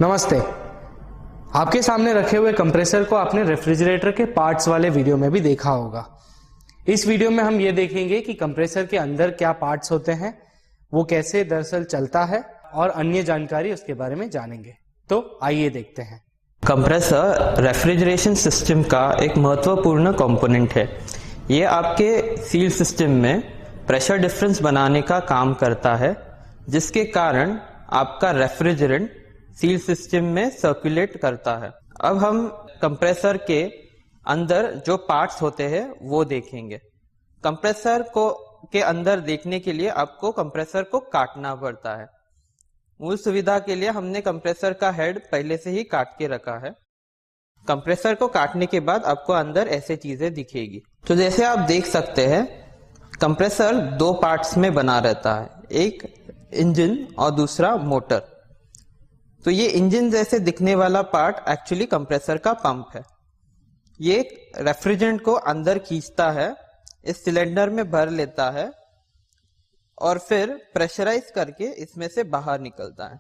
नमस्ते। आपके सामने रखे हुए कंप्रेसर को आपने रेफ्रिजरेटर के पार्ट्स वाले वीडियो में भी देखा होगा। इस वीडियो में हम ये देखेंगे कि कंप्रेसर के अंदर क्या पार्ट्स होते हैं, वो कैसे दरअसल चलता है और अन्य जानकारी उसके बारे में जानेंगे। तो आइए देखते हैं। कंप्रेसर रेफ्रिजरेशन सिस्टम का एक महत्वपूर्ण कंपोनेंट है। ये आपके सील सिस्टम में प्रेशर डिफरेंस बनाने का काम करता है, जिसके कारण आपका रेफ्रिजरेंट सील सिस्टम में सर्कुलेट करता है। अब हम कंप्रेसर के अंदर जो पार्ट्स होते हैं वो देखेंगे। कंप्रेसर को के अंदर देखने के लिए आपको कंप्रेसर को काटना पड़ता है। मूल सुविधा के लिए हमने कंप्रेसर का हेड पहले से ही काट के रखा है। कंप्रेसर को काटने के बाद आपको अंदर ऐसे चीजें दिखेगी। तो जैसे आप देख सकते हैं, कंप्रेसर दो पार्ट्स में बना रहता है, एक इंजन और दूसरा मोटर। तो ये इंजन जैसे दिखने वाला पार्ट एक्चुअली कंप्रेसर का पंप है। ये रेफ्रिजरेंट को अंदर खींचता है, इस सिलेंडर में भर लेता है और फिर प्रेशराइज करके इसमें से बाहर निकलता है।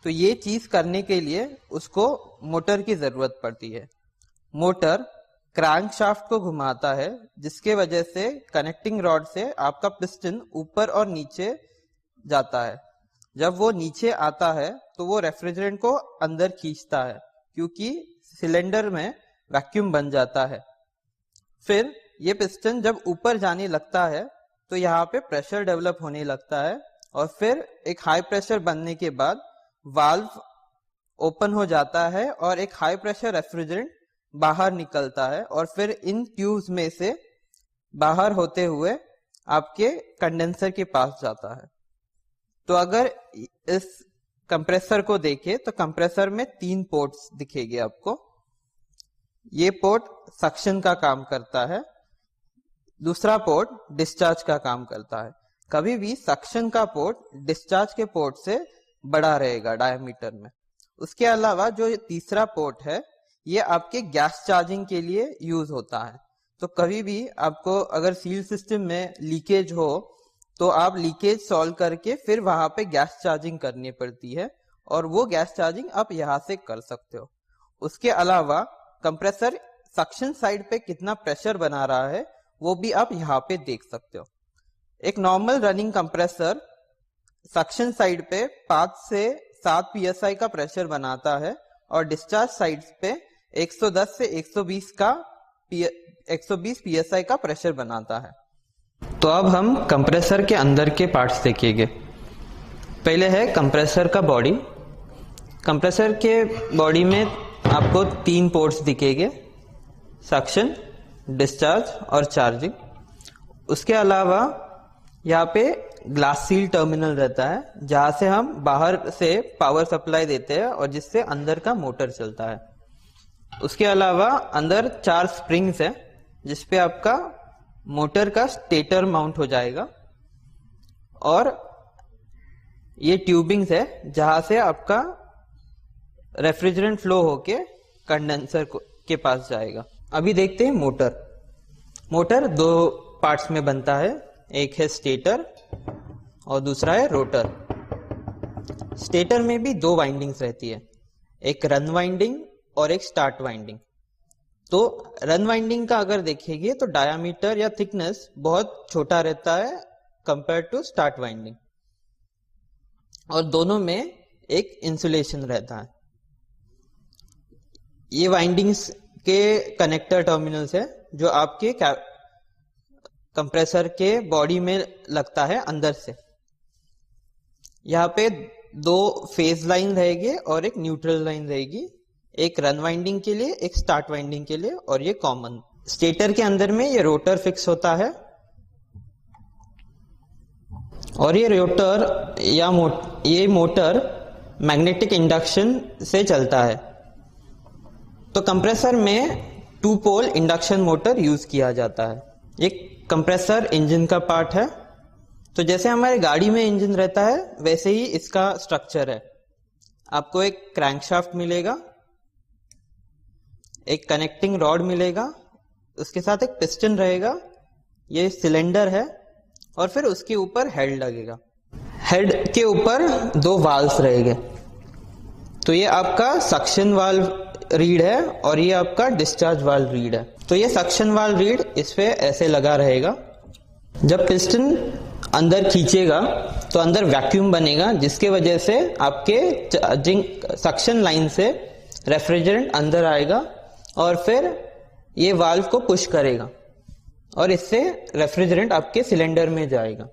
तो ये चीज करने के लिए उसको मोटर की जरूरत पड़ती है। मोटर क्रैंकशाफ्ट को घुमाता है, जिसके वजह से कनेक्टिंग रॉड से आपका पिस्टन ऊपर और नीचे जाता है। जब वो नीचे आता है तो वो रेफ्रिजरेंट को अंदर खींचता है, क्योंकि सिलेंडर में वैक्यूम बन जाता है। फिर ये पिस्टन जब ऊपर जाने लगता है तो यहाँ पे प्रेशर डेवलप होने लगता है और फिर एक हाई प्रेशर बनने के बाद वाल्व ओपन हो जाता है और एक हाई प्रेशर रेफ्रिजरेंट बाहर निकलता है और फिर इन ट्यूब्स में से बाहर होते हुए आपके कंडेंसर के पास जाता है। तो अगर इस कंप्रेसर को देखें तो कंप्रेसर में 3 पोर्ट्स दिखेंगे आपको। ये पोर्ट सक्शन का काम करता है, दूसरा पोर्ट डिस्चार्ज का काम करता है। कभी भी सक्शन का पोर्ट डिस्चार्ज के पोर्ट से बड़ा रहेगा डायमीटर में। उसके अलावा जो तीसरा पोर्ट है, ये आपके गैस चार्जिंग के लिए यूज होता है। तो कभी भी आपको अगर सील सिस्टम में लीकेज हो तो आप लीकेज सॉल्व करके फिर वहां पे गैस चार्जिंग करनी पड़ती है, और वो गैस चार्जिंग आप यहाँ से कर सकते हो। उसके अलावा कंप्रेसर सक्शन साइड पे कितना प्रेशर बना रहा है वो भी आप यहाँ पे देख सकते हो। एक normal running compressor suction side पे 5 से 7 psi का प्रेशर बनाता है और डिस्चार्ज साइड पे 110 से 120 psi का प्रेशर बनाता है। तो अब हम कंप्रेसर के अंदर के पार्ट्स देखेंगे। पहले है कंप्रेसर का बॉडी। कंप्रेसर के बॉडी में आपको 3 पोर्ट्स दिखेंगे, सक्शन, डिस्चार्ज और चार्जिंग। उसके अलावा यहाँ पे ग्लास सील टर्मिनल रहता है, जहां से हम बाहर से पावर सप्लाई देते हैं और जिससे अंदर का मोटर चलता है। उसके अलावा अंदर 4 स्प्रिंग्स है, जिसपे आपका मोटर का स्टेटर माउंट हो जाएगा, और ये ट्यूबिंग्स है जहां से आपका रेफ्रिजरेंट फ्लो होके कंडेंसर के पास जाएगा। अभी देखते हैं मोटर। मोटर 2 पार्ट्स में बनता है, एक है स्टेटर और दूसरा है रोटर। स्टेटर में भी 2 वाइंडिंग्स रहती है, एक रन वाइंडिंग और एक स्टार्ट वाइंडिंग। तो रन वाइंडिंग का अगर देखेंगे तो डायामीटर या थिकनेस बहुत छोटा रहता है कंपेयर टू स्टार्ट वाइंडिंग, और दोनों में एक इंसुलेशन रहता है। ये वाइंडिंग्स के कनेक्टर टर्मिनल्स है जो आपके कंप्रेसर के बॉडी में लगता है अंदर से। यहाँ पे 2 फेज लाइन रहेगी और एक न्यूट्रल लाइन रहेगी, एक रन वाइंडिंग के लिए, एक स्टार्ट वाइंडिंग के लिए, और ये कॉमन। स्टेटर के अंदर में ये रोटर फिक्स होता है, और ये रोटर या ये मोटर मैग्नेटिक इंडक्शन से चलता है। तो कंप्रेसर में 2 पोल इंडक्शन मोटर यूज किया जाता है। एक कंप्रेसर इंजन का पार्ट है। तो जैसे हमारे गाड़ी में इंजन रहता है, वैसे ही इसका स्ट्रक्चर है। आपको एक क्रैंकशाफ्ट मिलेगा, एक कनेक्टिंग रॉड मिलेगा, उसके साथ एक पिस्टन रहेगा, ये सिलेंडर है, और फिर उसके ऊपर हेड लगेगा। हेड के ऊपर 2 वाल्व्स रहेंगे। तो ये आपका सक्शन वाल्व रीड है और ये आपका डिस्चार्ज वाल्व रीड है। तो ये सक्शन वाल्व रीड इस पे ऐसे लगा रहेगा। जब पिस्टन अंदर खींचेगा तो अंदर वैक्यूम बनेगा, जिसके वजह से आपके चार्जिंग सक्शन लाइन से रेफ्रिजरेंट अंदर आएगा और फिर ये वाल्व को पुश करेगा और इससे रेफ्रिजरेंट आपके सिलेंडर में जाएगा।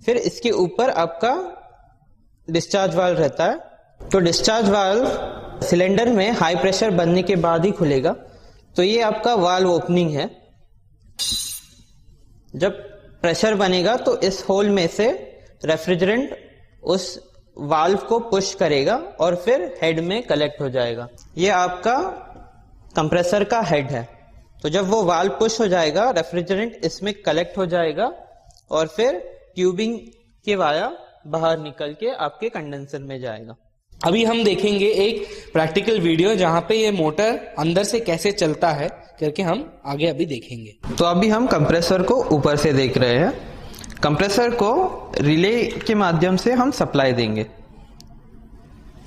फिर इसके ऊपर आपका डिस्चार्ज वाल्व रहता है। तो डिस्चार्ज वाल्व सिलेंडर में हाई प्रेशर बनने के बाद ही खुलेगा। तो ये आपका वाल्व ओपनिंग है। जब प्रेशर बनेगा तो इस होल में से रेफ्रिजरेंट उस वाल्व को पुश करेगा और फिर हेड में कलेक्ट हो जाएगा। ये आपका कंप्रेसर का हेड है। तो जब वो वाल्व पुश हो जाएगा, रेफ्रिजरेंट इसमें कलेक्ट हो जाएगा और फिर ट्यूबिंग के वाया बाहर निकल के आपके कंडेंसर में जाएगा। अभी हम देखेंगे एक प्रैक्टिकल वीडियो जहां पे ये मोटर अंदर से कैसे चलता है करके हम आगे अभी देखेंगे। तो अभी हम कंप्रेसर को ऊपर से देख रहे हैं। कंप्रेसर को रिले के माध्यम से हम सप्लाई देंगे।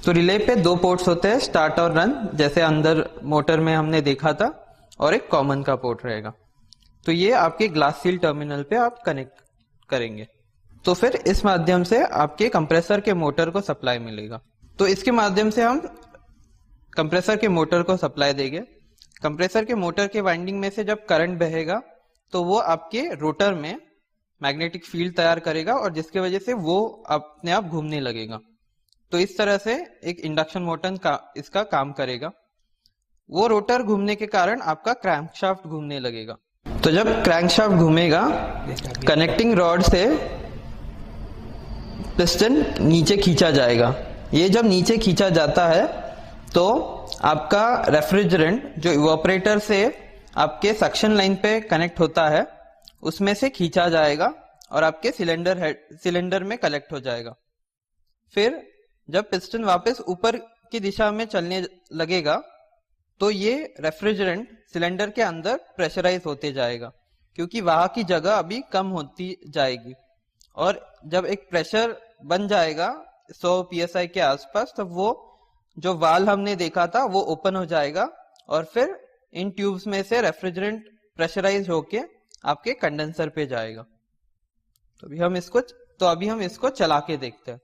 तो रिले पे 2 पोर्ट्स होते हैं, स्टार्ट और रन, जैसे अंदर मोटर में हमने देखा था, और एक कॉमन का पोर्ट रहेगा। तो ये आपके ग्लास सील टर्मिनल पे आप कनेक्ट करेंगे। तो फिर इस माध्यम से आपके कंप्रेसर के मोटर को सप्लाई मिलेगा। तो इसके माध्यम से हम कंप्रेसर के मोटर को सप्लाई देंगे। कंप्रेसर के मोटर के वाइंडिंग में से जब करंट बहेगा तो वो आपके रोटर में मैग्नेटिक फील्ड तैयार करेगा और जिसके वजह से वो अपने आप घूमने लगेगा। तो इस तरह से एक इंडक्शन मोटर का इसका काम करेगा। वो रोटर घूमने के कारण आपका क्रैंकशाफ्ट घूमने लगेगा। तो जब क्रैंकशाफ्ट घूमेगा, कनेक्टिंग रॉड से पिस्टन नीचे खींचा जाएगा। ये जब नीचे खींचा जाता है तो आपका रेफ्रिजरेंट जो इवापोरेटर से आपके सक्शन लाइन पे कनेक्ट होता है उसमें से खींचा जाएगा और आपके सिलेंडर में कलेक्ट हो जाएगा। फिर जब पिस्टन वापस ऊपर की दिशा में चलने लगेगा तो ये रेफ्रिजरेंट सिलेंडर के अंदर प्रेशराइज होते जाएगा, क्योंकि वहां की जगह अभी कम होती जाएगी। और जब एक प्रेशर बन जाएगा 100 psi के आसपास, तो वो जो वाल्व हमने देखा था वो ओपन हो जाएगा और फिर इन ट्यूब्स में से रेफ्रिजरेंट प्रेशराइज होके आपके कंडेंसर पे जाएगा। तो अभी हम इसको चला के देखते हैं।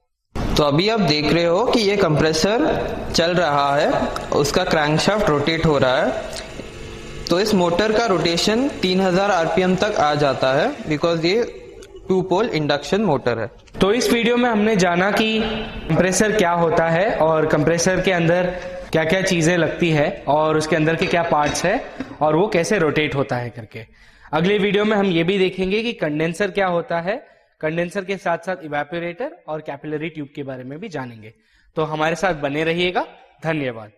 तो अभी आप देख रहे हो कि ये कंप्रेसर चल रहा है, उसका क्रैंकशाफ्ट रोटेट हो रहा है। तो इस मोटर का रोटेशन 3000 RPM तक आ जाता है, बिकॉज ये 2 पोल इंडक्शन मोटर है। तो इस वीडियो में हमने जाना कि कंप्रेसर क्या होता है और कंप्रेसर के अंदर क्या क्या चीजें लगती है और उसके अंदर के क्या पार्ट्स है और वो कैसे रोटेट होता है करके। अगले वीडियो में हम ये भी देखेंगे कि कंडेंसर क्या होता है, कंडेंसर के साथ साथ इवेपोरेटर और कैपिलरी ट्यूब के बारे में भी जानेंगे। तो हमारे साथ बने रहिएगा। धन्यवाद।